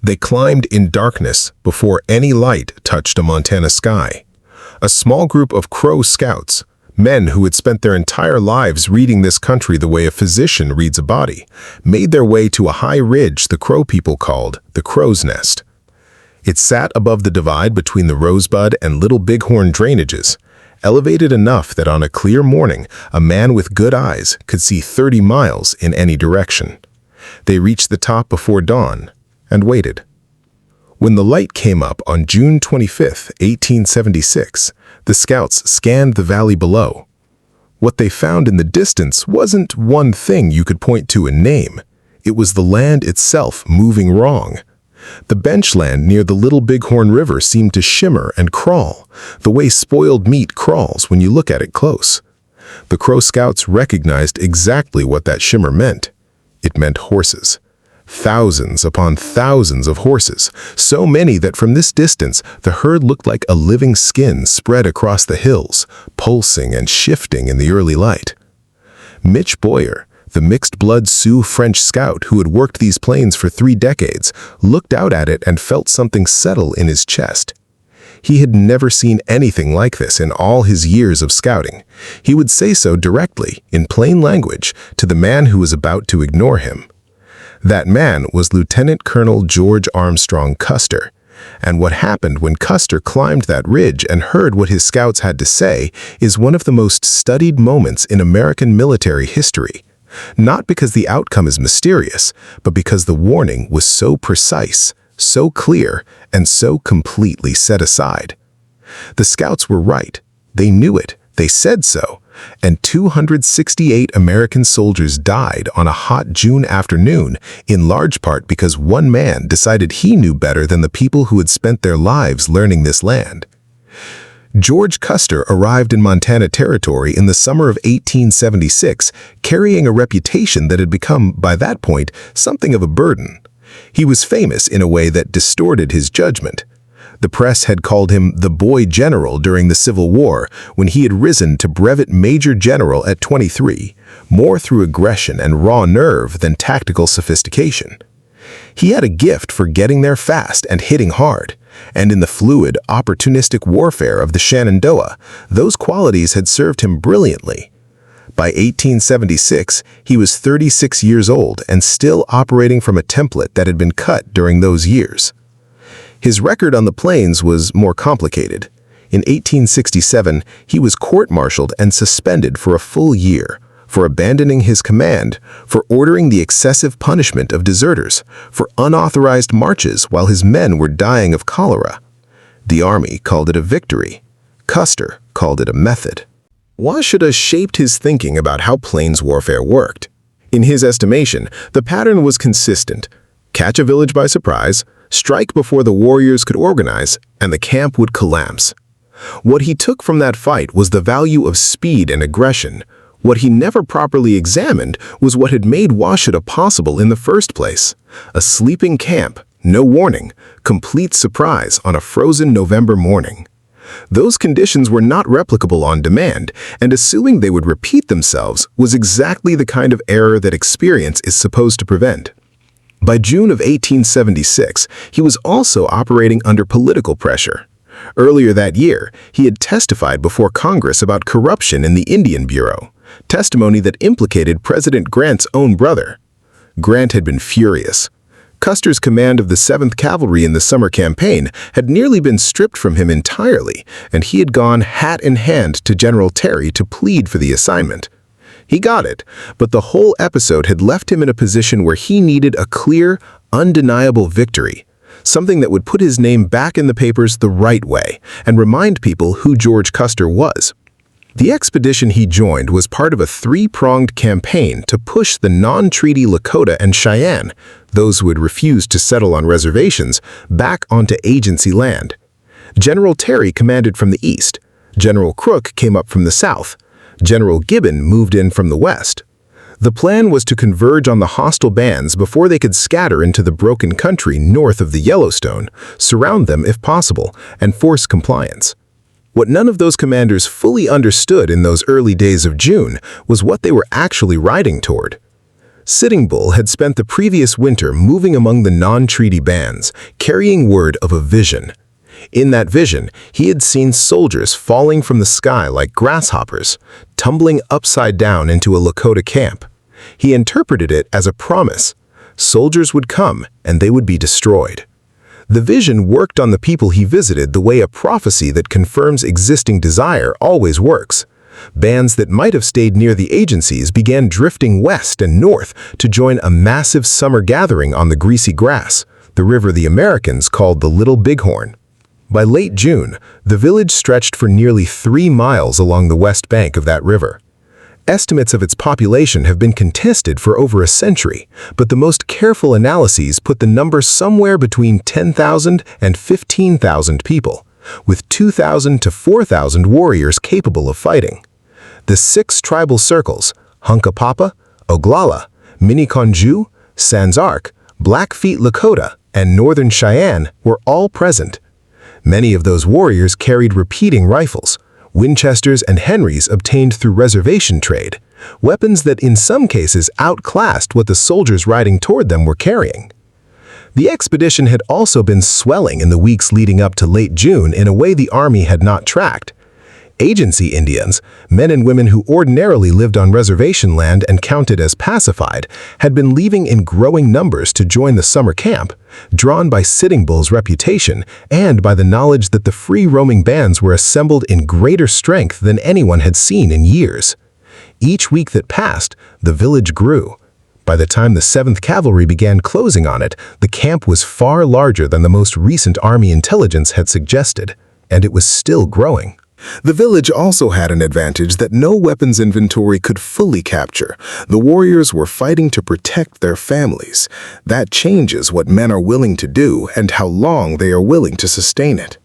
They climbed in darkness before any light touched a Montana sky. A small group of Crow scouts, men who had spent their entire lives reading this country the way a physician reads a body, made their way to a high ridge the Crow people called the Crow's Nest. It sat above the divide between the Rosebud and Little Bighorn drainages, elevated enough that on a clear morning, a man with good eyes could see 30 miles in any direction. They reached the top before dawn and waited. When the light came up on June 25, 1876, the scouts scanned the valley below. What they found in the distance wasn't one thing you could point to and name. It was the land itself moving wrong. The benchland near the Little Bighorn River seemed to shimmer and crawl, the way spoiled meat crawls when you look at it close. The Crow Scouts recognized exactly what that shimmer meant. It meant horses. Thousands upon thousands of horses, so many that from this distance the herd looked like a living skin spread across the hills, pulsing and shifting in the early light. Mitch Boyer, the mixed-blood Sioux-French scout who had worked these plains for 3 decades, looked out at it and felt something settle in his chest. He had never seen anything like this in all his years of scouting. He would say so directly, in plain language, to the man who was about to ignore him. That man was Lieutenant Colonel George Armstrong Custer. And what happened when Custer climbed that ridge and heard what his scouts had to say is one of the most studied moments in American military history. Not because the outcome is mysterious, but because the warning was so precise, so clear, and so completely set aside. The scouts were right. They knew it. They said so. And 268 American soldiers died on a hot June afternoon, in large part because one man decided he knew better than the people who had spent their lives learning this land. George Custer arrived in Montana Territory in the summer of 1876, carrying a reputation that had become, by that point, something of a burden. He was famous in a way that distorted his judgment. The press had called him the boy general during the Civil War, when he had risen to brevet major general at 23, more through aggression and raw nerve than tactical sophistication. He had a gift for getting there fast and hitting hard, and in the fluid, opportunistic warfare of the Shenandoah, those qualities had served him brilliantly. By 1876, he was 36 years old and still operating from a template that had been cut during those years. His record on the plains was more complicated. In 1867, he was court-martialed and suspended for a full year, for abandoning his command, for ordering the excessive punishment of deserters, for unauthorized marches while his men were dying of cholera. The Army called it a victory. Custer called it a method. Washita shaped his thinking about how plains warfare worked. In his estimation, the pattern was consistent. Catch a village by surprise, strike before the warriors could organize, and the camp would collapse. What he took from that fight was the value of speed and aggression. What he never properly examined was what had made Washita possible in the first place. A sleeping camp, no warning, complete surprise on a frozen November morning. Those conditions were not replicable on demand, and assuming they would repeat themselves was exactly the kind of error that experience is supposed to prevent. By June of 1876, he was also operating under political pressure. Earlier that year, he had testified before Congress about corruption in the Indian Bureau, testimony that implicated President Grant's own brother. Grant had been furious. Custer's command of the 7th Cavalry in the summer campaign had nearly been stripped from him entirely, and he had gone hat in hand to General Terry to plead for the assignment. He got it, but the whole episode had left him in a position where he needed a clear, undeniable victory, something that would put his name back in the papers the right way and remind people who George Custer was. The expedition he joined was part of a 3-pronged campaign to push the non-treaty Lakota and Cheyenne, those who had refused to settle on reservations, back onto agency land. General Terry commanded from the east. General Crook came up from the south. General Gibbon moved in from the west. The plan was to converge on the hostile bands before they could scatter into the broken country north of the Yellowstone, surround them if possible, and force compliance. What none of those commanders fully understood in those early days of June was what they were actually riding toward. Sitting Bull had spent the previous winter moving among the non-treaty bands, carrying word of a vision. In that vision, he had seen soldiers falling from the sky like grasshoppers, tumbling upside down into a Lakota camp. He interpreted it as a promise. Soldiers would come, and they would be destroyed. The vision worked on the people he visited the way a prophecy that confirms existing desire always works. Bands that might have stayed near the agencies began drifting west and north to join a massive summer gathering on the Greasy grass, the river the Americans called the Little Bighorn. By late June, the village stretched for nearly 3 miles along the west bank of that river. Estimates of its population have been contested for over a century, but the most careful analyses put the number somewhere between 10,000 and 15,000 people, with 2,000 to 4,000 warriors capable of fighting. The 6 tribal circles, Hunkapapa, Oglala, Miniconjou, Sans Arc, Blackfeet Lakota, and Northern Cheyenne were all present. Many of those warriors carried repeating rifles, Winchesters and Henrys obtained through reservation trade, weapons that in some cases outclassed what the soldiers riding toward them were carrying. The expedition had also been swelling in the weeks leading up to late June in a way the Army had not tracked. Agency Indians, men and women who ordinarily lived on reservation land and counted as pacified, had been leaving in growing numbers to join the summer camp, drawn by Sitting Bull's reputation and by the knowledge that the free-roaming bands were assembled in greater strength than anyone had seen in years. Each week that passed, the village grew. By the time the 7th Cavalry began closing on it, the camp was far larger than the most recent Army intelligence had suggested, and it was still growing. The village also had an advantage that no weapons inventory could fully capture. The warriors were fighting to protect their families. That changes what men are willing to do and how long they are willing to sustain it.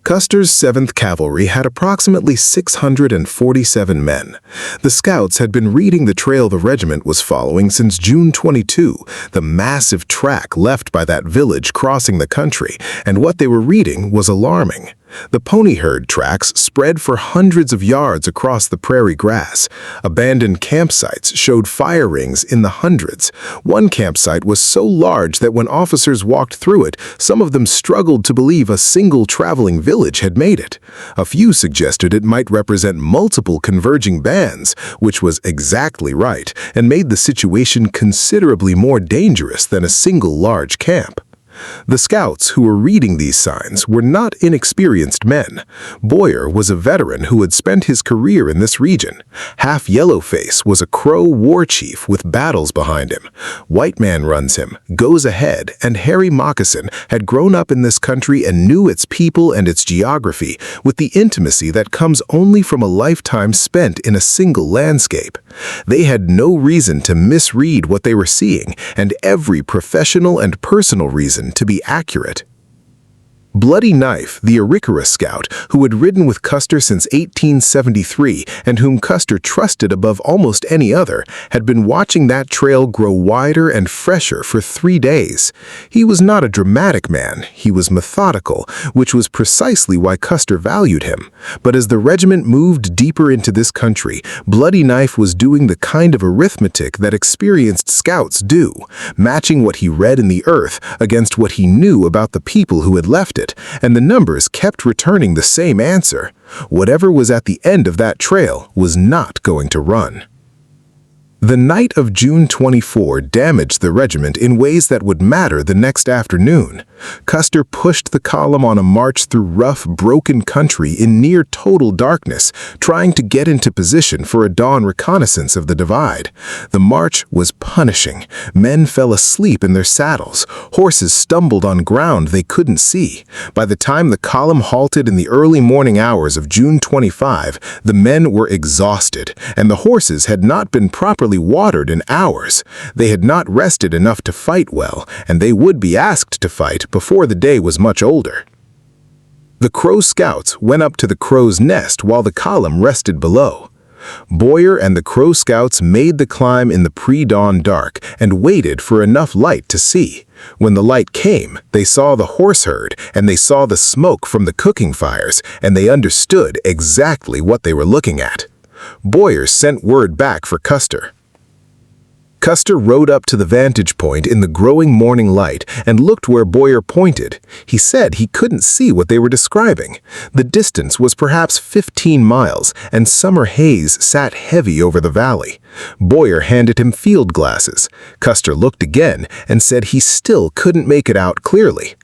Custer's 7th Cavalry had approximately 647 men. The scouts had been reading the trail the regiment was following since June 22, the massive track left by that village crossing the country, and what they were reading was alarming. The pony herd tracks spread for hundreds of yards across the prairie grass. Abandoned campsites showed fire rings in the hundreds. One campsite was so large that when officers walked through it, some of them struggled to believe a single traveling village had made it. A few suggested it might represent multiple converging bands, which was exactly right, and made the situation considerably more dangerous than a single large camp. The scouts who were reading these signs were not inexperienced men. Boyer was a veteran who had spent his career in this region. Half Yellowface was a Crow war chief with battles behind him. White Man Runs Him, Goes Ahead, and Harry Moccasin had grown up in this country and knew its people and its geography with the intimacy that comes only from a lifetime spent in a single landscape. They had no reason to misread what they were seeing, and every professional and personal reason to be accurate. Bloody Knife, the Arikara scout, who had ridden with Custer since 1873 and whom Custer trusted above almost any other, had been watching that trail grow wider and fresher for 3 days. He was not a dramatic man, he was methodical, which was precisely why Custer valued him. But as the regiment moved deeper into this country, Bloody Knife was doing the kind of arithmetic that experienced scouts do, matching what he read in the earth against what he knew about the people who had left it. And the numbers kept returning the same answer. Whatever was at the end of that trail was not going to run. The night of June 24 damaged the regiment in ways that would matter the next afternoon. Custer pushed the column on a march through rough, broken country in near total darkness, trying to get into position for a dawn reconnaissance of the divide. The march was punishing. Men fell asleep in their saddles. Horses stumbled on ground they couldn't see. By the time the column halted in the early morning hours of June 25, the men were exhausted, and the horses had not been properly watered in hours. They had not rested enough to fight well, and they would be asked to fight before the day was much older. The Crow scouts went up to the Crow's Nest while the column rested below. Boyer and the Crow scouts made the climb in the pre-dawn dark and waited for enough light to see. When the light came, they saw the horse herd and they saw the smoke from the cooking fires, and they understood exactly what they were looking at. Boyer sent word back for Custer. Custer rode up to the vantage point in the growing morning light and looked where Boyer pointed. He said he couldn't see what they were describing. The distance was perhaps 15 miles, and summer haze sat heavy over the valley. Boyer handed him field glasses. Custer looked again and said he still couldn't make it out clearly.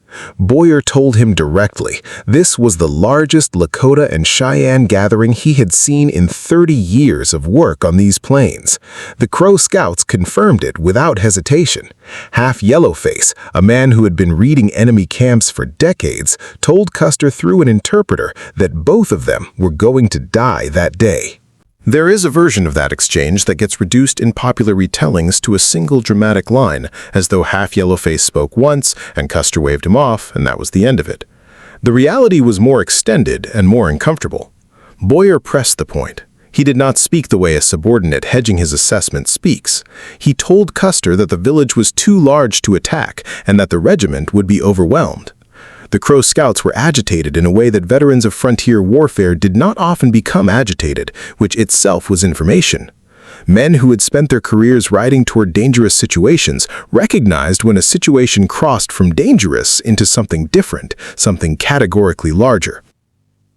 Boyer told him directly this was the largest Lakota and Cheyenne gathering he had seen in 30 years of work on these plains. The Crow Scouts confirmed it without hesitation. Half Yellowface, a man who had been reading enemy camps for decades, told Custer through an interpreter that both of them were going to die that day. There is a version of that exchange that gets reduced in popular retellings to a single dramatic line, as though Half Yellowface spoke once and Custer waved him off, and that was the end of it. The reality was more extended and more uncomfortable. Boyer pressed the point. He did not speak the way a subordinate hedging his assessment speaks. He told Custer that the village was too large to attack and that the regiment would be overwhelmed. The Crow Scouts were agitated in a way that veterans of frontier warfare did not often become agitated, which itself was information. Men who had spent their careers riding toward dangerous situations recognized when a situation crossed from dangerous into something different, something categorically larger.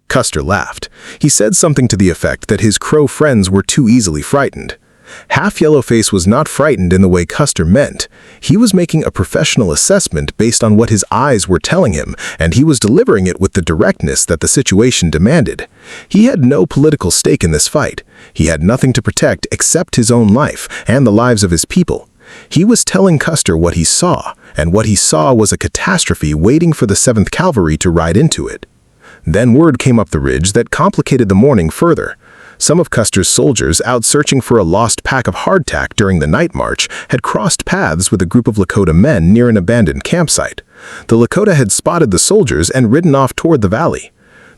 Custer laughed. He said something to the effect that his Crow friends were too easily frightened. Half Yellowface was not frightened in the way Custer meant. He was making a professional assessment based on what his eyes were telling him, and he was delivering it with the directness that the situation demanded. He had no political stake in this fight. He had nothing to protect except his own life and the lives of his people. He was telling Custer what he saw, and what he saw was a catastrophe waiting for the 7th Cavalry to ride into it. Then word came up the ridge that complicated the morning further. Some of Custer's soldiers, out searching for a lost pack of hardtack during the night march, had crossed paths with a group of Lakota men near an abandoned campsite. The Lakota had spotted the soldiers and ridden off toward the valley.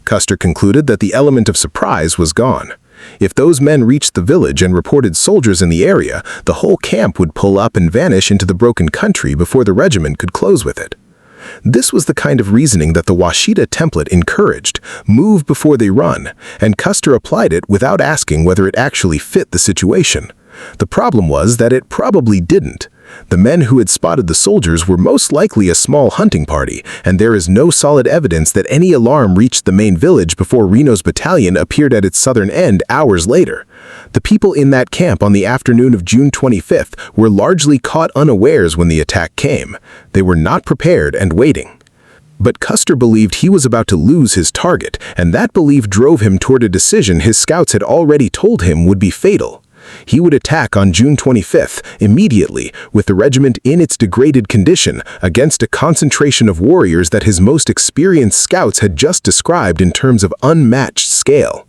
Custer concluded that the element of surprise was gone. If those men reached the village and reported soldiers in the area, the whole camp would pull up and vanish into the broken country before the regiment could close with it. This was the kind of reasoning that the Washita template encouraged, move before they run, and Custer applied it without asking whether it actually fit the situation. The problem was that it probably didn't. The men who had spotted the soldiers were most likely a small hunting party, and there is no solid evidence that any alarm reached the main village before Reno's battalion appeared at its southern end hours later. The people in that camp on the afternoon of June 25th were largely caught unawares when the attack came. They were not prepared and waiting. But Custer believed he was about to lose his target, and that belief drove him toward a decision his scouts had already told him would be fatal. He would attack on June 25th, immediately, with the regiment in its degraded condition, against a concentration of warriors that his most experienced scouts had just described in terms of unmatched scale.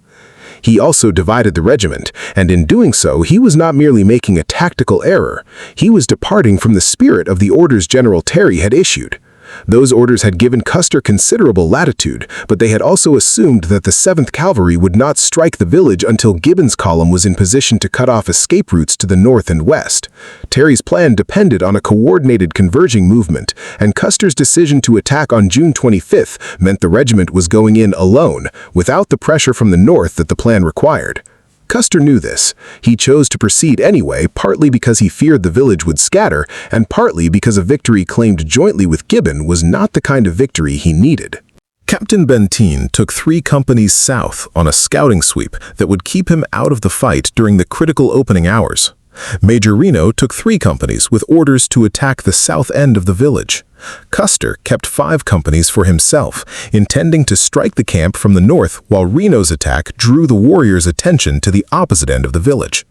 He also divided the regiment, and in doing so, he was not merely making a tactical error. He was departing from the spirit of the orders General Terry had issued. Those orders had given Custer considerable latitude, but they had also assumed that the 7th Cavalry would not strike the village until Gibbon's column was in position to cut off escape routes to the north and west. Terry's plan depended on a coordinated converging movement, and Custer's decision to attack on June 25th meant the regiment was going in alone, without the pressure from the north that the plan required. Custer knew this. He chose to proceed anyway, partly because he feared the village would scatter, and partly because a victory claimed jointly with Gibbon was not the kind of victory he needed. Captain Benteen took 3 companies south on a scouting sweep that would keep him out of the fight during the critical opening hours. Major Reno took 3 companies with orders to attack the south end of the village. Custer kept 5 companies for himself, intending to strike the camp from the north while Reno's attack drew the warriors' attention to the opposite end of the village.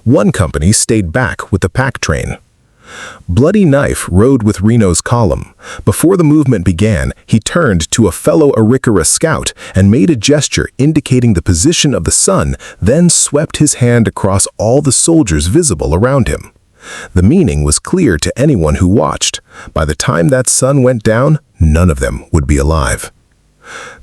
1 company stayed back with the pack train. Bloody Knife rode with Reno's column. Before the movement began, he turned to a fellow Arikara scout and made a gesture indicating the position of the sun, then swept his hand across all the soldiers visible around him. The meaning was clear to anyone who watched. By the time that sun went down, none of them would be alive.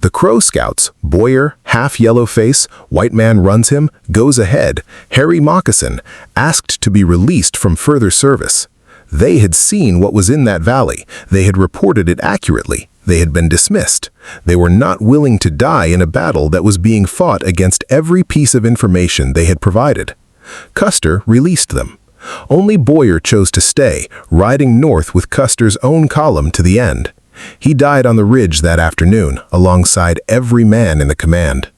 The Crow Scouts, Boyer, Half Yellowface, White Man Runs Him, Goes Ahead, Harry Moccasin, asked to be released from further service. They had seen what was in that valley. They had reported it accurately. They had been dismissed. They were not willing to die in a battle that was being fought against every piece of information they had provided. Custer released them. Only Boyer chose to stay, riding north with Custer's own column to the end. He died on the ridge that afternoon, alongside every man in the command.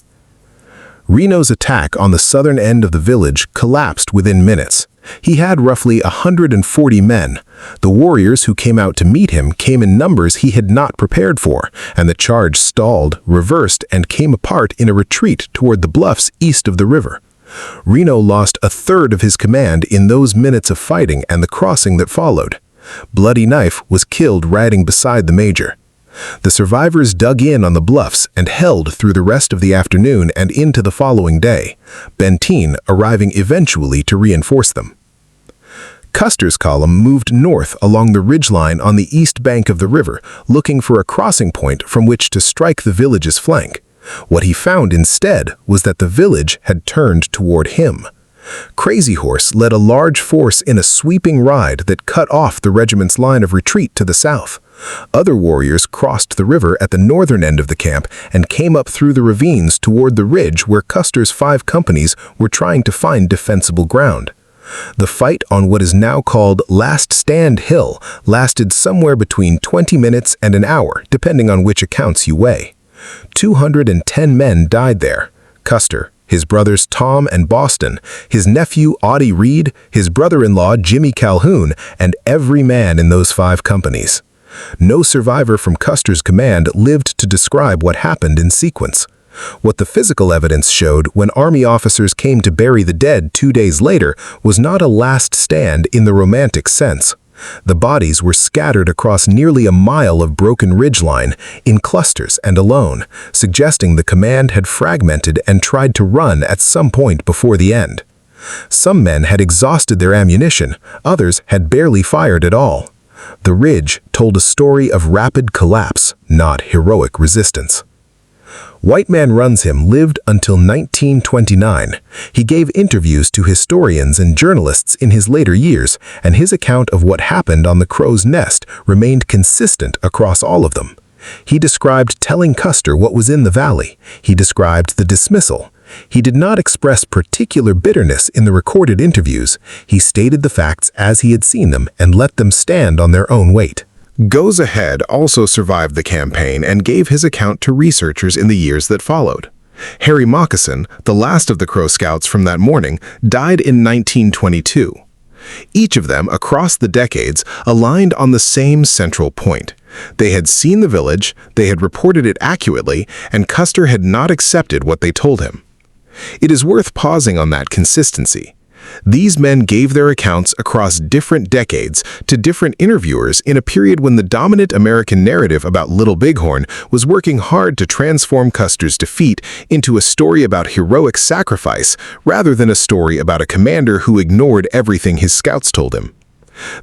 Reno's attack on the southern end of the village collapsed within minutes. He had roughly 140 men. The warriors who came out to meet him came in numbers he had not prepared for, and the charge stalled, reversed, and came apart in a retreat toward the bluffs east of the river. Reno lost a third of his command in those minutes of fighting and the crossing that followed. Bloody Knife was killed riding beside the major. The survivors dug in on the bluffs and held through the rest of the afternoon and into the following day, Benteen arriving eventually to reinforce them. Custer's column moved north along the ridgeline on the east bank of the river, looking for a crossing point from which to strike the village's flank. What he found instead was that the village had turned toward him. Crazy Horse led a large force in a sweeping ride that cut off the regiment's line of retreat to the south. Other warriors crossed the river at the northern end of the camp and came up through the ravines toward the ridge where Custer's 5 companies were trying to find defensible ground. The fight on what is now called Last Stand Hill lasted somewhere between 20 minutes and an hour, depending on which accounts you weigh. 210 men died there. Custer, his brothers Tom and Boston, his nephew Audie Reed, his brother-in-law Jimmy Calhoun, and every man in those 5 companies. No survivor from Custer's command lived to describe what happened in sequence. What the physical evidence showed when Army officers came to bury the dead 2 days later was not a last stand in the romantic sense. The bodies were scattered across nearly a mile of broken ridgeline, in clusters and alone, suggesting the command had fragmented and tried to run at some point before the end. Some men had exhausted their ammunition, others had barely fired at all. The ridge told a story of rapid collapse, not heroic resistance. White Man Runs Him lived until 1929. He gave interviews to historians and journalists in his later years, and his account of what happened on the Crow's Nest remained consistent across all of them. He described telling Custer what was in the valley. He described the dismissal. He did not express particular bitterness in the recorded interviews. He stated the facts as he had seen them and let them stand on their own weight. Goes Ahead also survived the campaign and gave his account to researchers in the years that followed. Harry Moccasin, the last of the Crow Scouts from that morning, died in 1922. Each of them, across the decades, aligned on the same central point. They had seen the village, they had reported it accurately, and Custer had not accepted what they told him. It is worth pausing on that consistency. These men gave their accounts across different decades to different interviewers in a period when the dominant American narrative about Little Bighorn was working hard to transform Custer's defeat into a story about heroic sacrifice rather than a story about a commander who ignored everything his scouts told him.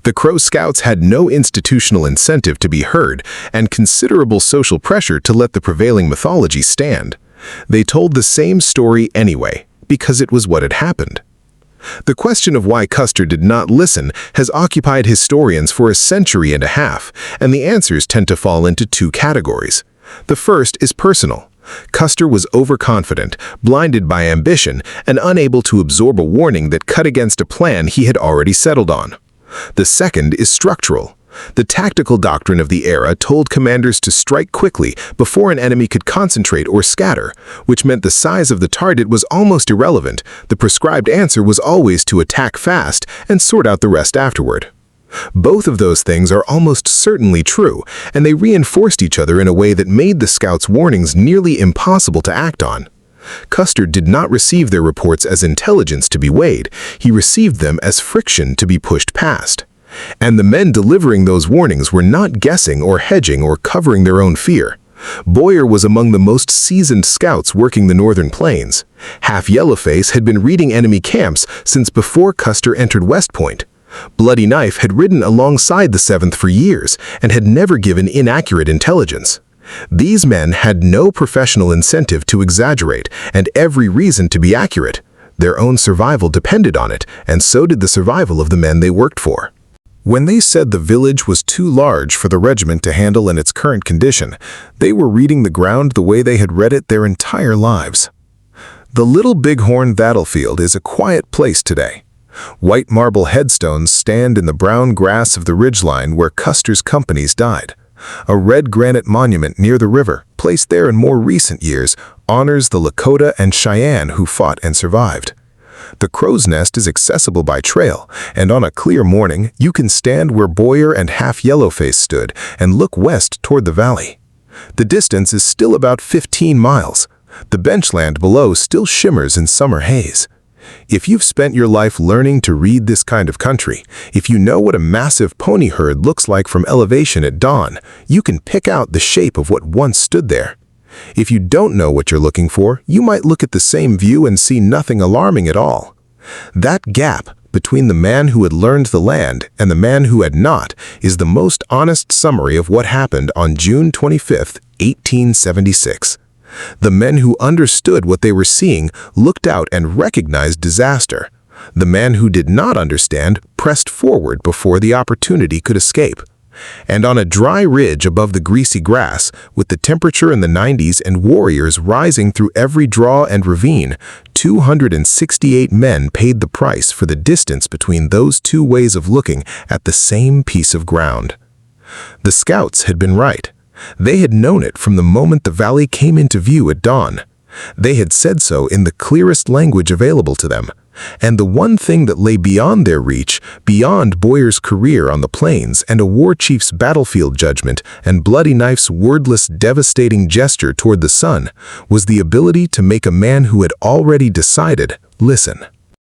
The Crow Scouts had no institutional incentive to be heard and considerable social pressure to let the prevailing mythology stand. They told the same story anyway, because it was what had happened. The question of why Custer did not listen has occupied historians for a century and a half, and the answers tend to fall into 2 categories. The first is personal. Custer was overconfident, blinded by ambition, and unable to absorb a warning that cut against a plan he had already settled on. The second is structural. The tactical doctrine of the era told commanders to strike quickly before an enemy could concentrate or scatter, which meant the size of the target was almost irrelevant. The prescribed answer was always to attack fast and sort out the rest afterward. Both of those things are almost certainly true, and they reinforced each other in a way that made the scouts' warnings nearly impossible to act on. Custer did not receive their reports as intelligence to be weighed. He received them as friction to be pushed past. And the men delivering those warnings were not guessing or hedging or covering their own fear. Boyer was among the most seasoned scouts working the northern plains. Half Yellowface had been reading enemy camps since before Custer entered West Point. Bloody Knife had ridden alongside the 7th for years and had never given inaccurate intelligence. These men had no professional incentive to exaggerate and every reason to be accurate. Their own survival depended on it, and so did the survival of the men they worked for. When they said the village was too large for the regiment to handle in its current condition, they were reading the ground the way they had read it their entire lives. The Little Bighorn battlefield is a quiet place today. White marble headstones stand in the brown grass of the ridgeline where Custer's companies died. A red granite monument near the river, placed there in more recent years, honors the Lakota and Cheyenne who fought and survived. The crow's nest is accessible by trail, and on a clear morning, you can stand where Boyer and Half Yellowface stood and look west toward the valley. The distance is still about 15 miles. The benchland below still shimmers in summer haze. If you've spent your life learning to read this kind of country, if you know what a massive pony herd looks like from elevation at dawn, you can pick out the shape of what once stood there. If you don't know what you're looking for, you might look at the same view and see nothing alarming at all. That gap between the man who had learned the land and the man who had not is the most honest summary of what happened on June 25, 1876. The men who understood what they were seeing looked out and recognized disaster. The man who did not understand pressed forward before the opportunity could escape. And on a dry ridge above the greasy grass, with the temperature in the 90s and warriors rising through every draw and ravine, 268 men paid the price for the distance between those two ways of looking at the same piece of ground. The scouts had been right. They had known it from the moment the valley came into view at dawn. They had said so in the clearest language available to them. And the one thing that lay beyond their reach, beyond Boyer's career on the plains and a war chief's battlefield judgment and Bloody Knife's wordless, devastating gesture toward the sun, was the ability to make a man who had already decided listen.